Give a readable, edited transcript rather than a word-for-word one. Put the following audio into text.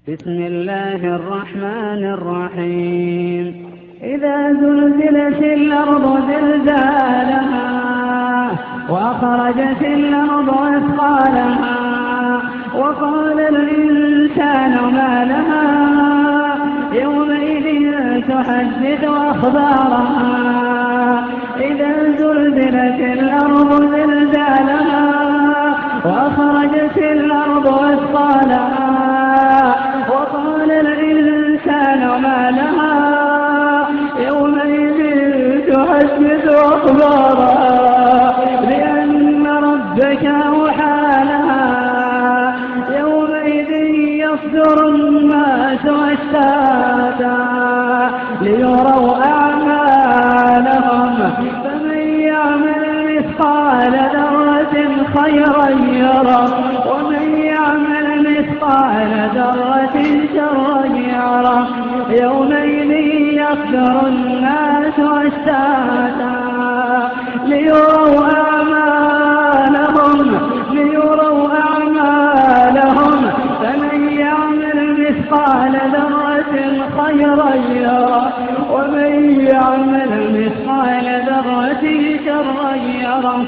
بسم الله الرحمن الرحيم. إذا زلزلت الأرض زلزالها وأخرجت الأرض أثقالها وقال الإنسان ما لها يومئذ تحدث أخبارها. إذا زلزلت الأرض زلزالها وأخرجت الأرض أثقالها وقال الإنسان ما لها يومئذ تحدث أخبارها لأن ربك أوحى لها يومئذ يصدر الناس أشتاتا ليروا أعمالهم فمن يعمل مثقال ذرة خيرا يره ومن يعمل مثقال ذرة شرا يره يومئذ يصدر الناس أشتاتا ليروا أعمالهم فمن يعمل مثقال ذرة خيرا يره ومن يعمل مثقال ذرة شرا يره